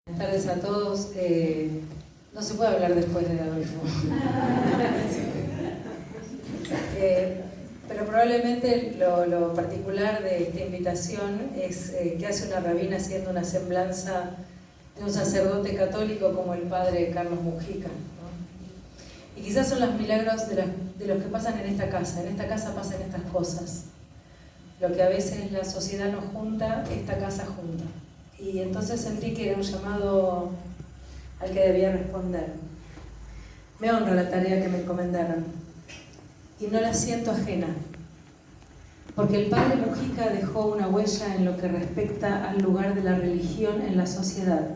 Buenas tardes a todos. No se puede hablar después de Adolfo. Pero probablemente lo particular de esta invitación es que hace una rabina haciendo una semblanza de un sacerdote católico como el padre Carlos Mujica, ¿no? Y quizás son los milagros de los que pasan en esta casa. En esta casa pasan estas cosas. Lo que a veces la sociedad no junta, esta casa junta. Y entonces sentí que era un llamado al que debía responder. Me honra la tarea que me encomendaron y no la siento ajena, porque el padre Mujica dejó una huella en lo que respecta al lugar de la religión en la sociedad.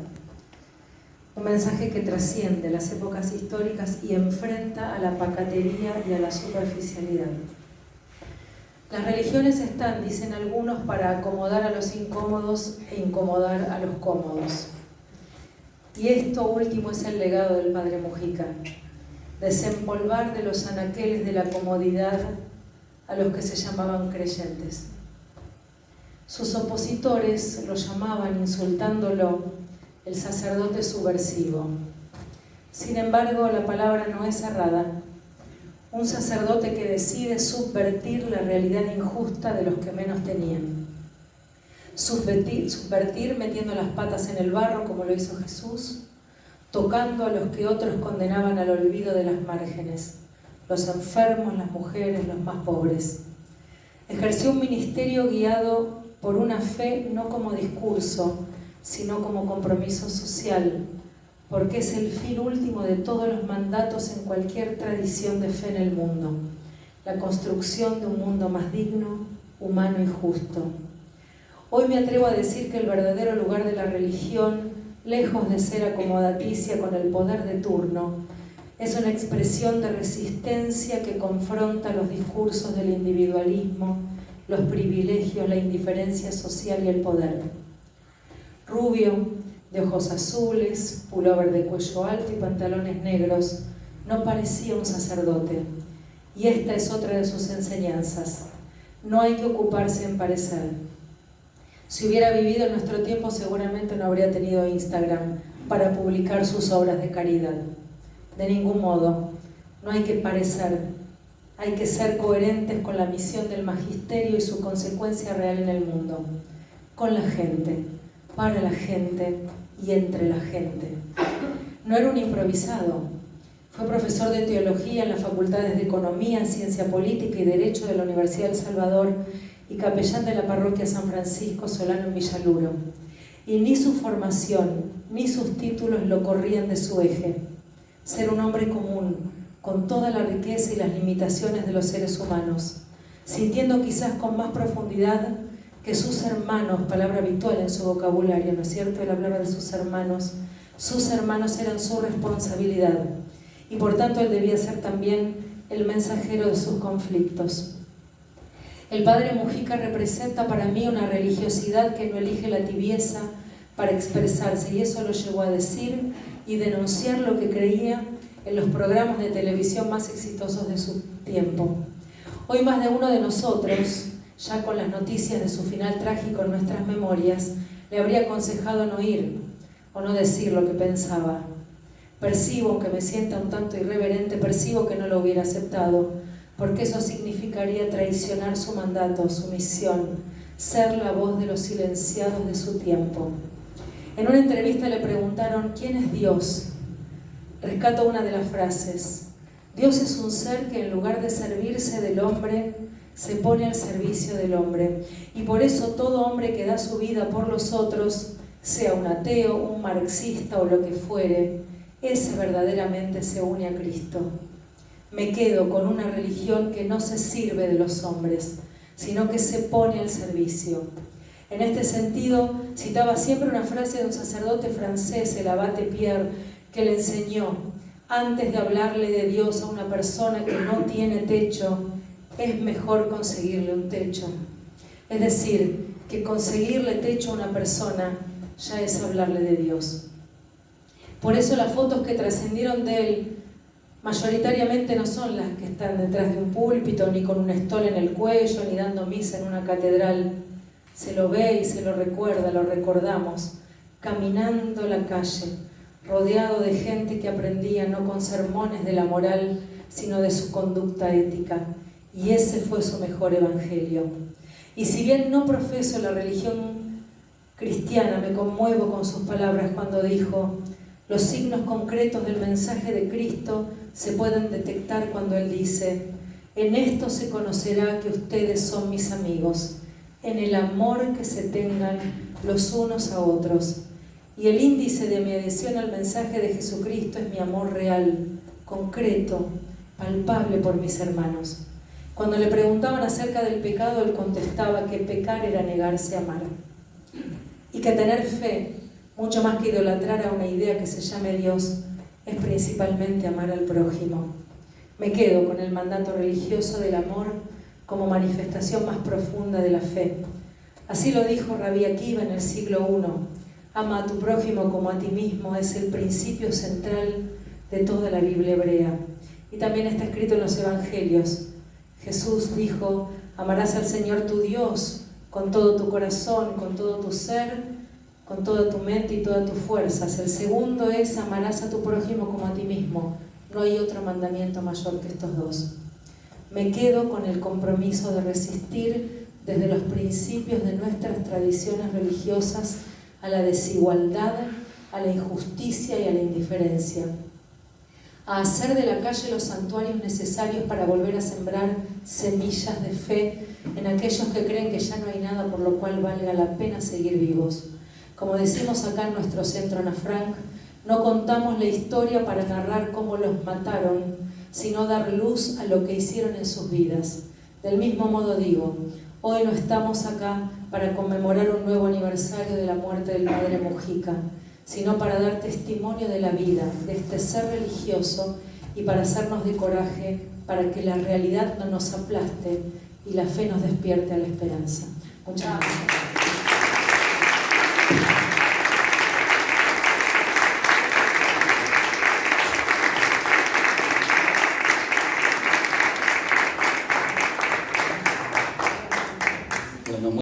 Un mensaje que trasciende las épocas históricas y enfrenta a la pacatería y a la superficialidad. Las religiones están, dicen algunos, para acomodar a los incómodos e incomodar a los cómodos. Y esto último es el legado del padre Mujica: desempolvar de los anaqueles de la comodidad a los que se llamaban creyentes. Sus opositores lo llamaban, insultándolo, el sacerdote subversivo. Sin embargo, la palabra no es errada. Un sacerdote que decide subvertir la realidad injusta de los que menos tenían. Subvertir metiendo las patas en el barro, como lo hizo Jesús, tocando a los que otros condenaban al olvido de las márgenes, los enfermos, las mujeres, los más pobres. Ejerció un ministerio guiado por una fe no como discurso, sino como compromiso social, porque es el fin último de todos los mandatos en cualquier tradición de fe en el mundo: la construcción de un mundo más digno, humano y justo. Hoy me atrevo a decir que el verdadero lugar de la religión, lejos de ser acomodaticia con el poder de turno, es una expresión de resistencia que confronta los discursos del individualismo, los privilegios, la indiferencia social y el poder. Rubio, de ojos azules, pullover de cuello alto y pantalones negros, no parecía un sacerdote. Y esta es otra de sus enseñanzas: no hay que ocuparse en parecer. Si hubiera vivido en nuestro tiempo, seguramente no habría tenido Instagram para publicar sus obras de caridad. De ningún modo, no hay que parecer. Hay que ser coherentes con la misión del magisterio y su consecuencia real en el mundo, con la gente, para la gente y entre la gente. No era un improvisado. Fue profesor de teología en las facultades de Economía, Ciencia Política y Derecho de la Universidad del Salvador y capellán de la parroquia San Francisco Solano en Villaluro. Y ni su formación ni sus títulos lo corrían de su eje: ser un hombre común, con toda la riqueza y las limitaciones de los seres humanos, sintiendo quizás con más profundidad que sus hermanos, palabra habitual en su vocabulario, ¿no es cierto? Él hablaba de sus hermanos eran su responsabilidad, y por tanto él debía ser también el mensajero de sus conflictos. El padre Mujica representa para mí una religiosidad que no elige la tibieza para expresarse, y eso lo llevó a decir y denunciar lo que creía en los programas de televisión más exitosos de su tiempo. Hoy más de uno de nosotros, ya con las noticias de su final trágico en nuestras memorias, le habría aconsejado no ir o no decir lo que pensaba. Percibo, aunque me sienta un tanto irreverente, percibo que no lo hubiera aceptado, porque eso significaría traicionar su mandato, su misión, ser la voz de los silenciados de su tiempo. En una entrevista le preguntaron: ¿quién es Dios? Rescato una de las frases: Dios es un ser que en lugar de servirse del hombre, se pone al servicio del hombre, y por eso todo hombre que da su vida por los otros, sea un ateo, un marxista o lo que fuere, ese verdaderamente se une a Cristo. Me quedo con una religión que no se sirve de los hombres, sino que se pone al servicio. En este sentido, citaba siempre una frase de un sacerdote francés, el abate Pierre, que le enseñó: antes de hablarle de Dios a una persona que no tiene techo, es mejor conseguirle un techo. Es decir, que conseguirle techo a una persona ya es hablarle de Dios. Por eso las fotos que trascendieron de él mayoritariamente no son las que están detrás de un púlpito, ni con un estol en el cuello, ni dando misa en una catedral. Se lo ve y se lo recuerda, lo recordamos, caminando la calle, rodeado de gente que aprendía no con sermones de la moral, sino de su conducta ética. Y ese fue su mejor evangelio. Y si bien no profeso la religión cristiana, me conmuevo con sus palabras cuando dijo: los signos concretos del mensaje de Cristo se pueden detectar cuando Él dice: en esto se conocerá que ustedes son mis amigos, en el amor que se tengan los unos a otros. Y el índice de mi adhesión al mensaje de Jesucristo es mi amor real, concreto, palpable por mis hermanos. Cuando le preguntaban acerca del pecado, él contestaba que pecar era negarse a amar. Y que tener fe, mucho más que idolatrar a una idea que se llame Dios, es principalmente amar al prójimo. Me quedo con el mandato religioso del amor como manifestación más profunda de la fe. Así lo dijo Rabí Akiva en el siglo I. Ama a tu prójimo como a ti mismo es el principio central de toda la Biblia hebrea. Y también está escrito en los Evangelios. Jesús dijo: amarás al Señor tu Dios con todo tu corazón, con todo tu ser, con toda tu mente y todas tus fuerzas. El segundo es: amarás a tu prójimo como a ti mismo. No hay otro mandamiento mayor que estos dos. Me quedo con el compromiso de resistir desde los principios de nuestras tradiciones religiosas a la desigualdad, a la injusticia y a la indiferencia. A hacer de la calle los santuarios necesarios para volver a sembrar semillas de fe en aquellos que creen que ya no hay nada por lo cual valga la pena seguir vivos. Como decimos acá en nuestro centro Ana Frank, no contamos la historia para narrar cómo los mataron, sino dar luz a lo que hicieron en sus vidas. Del mismo modo digo, hoy no estamos acá para conmemorar un nuevo aniversario de la muerte del padre Mujica, sino para dar testimonio de la vida, de este ser religioso, y para hacernos de coraje, para que la realidad no nos aplaste y la fe nos despierte a la esperanza. Muchas gracias.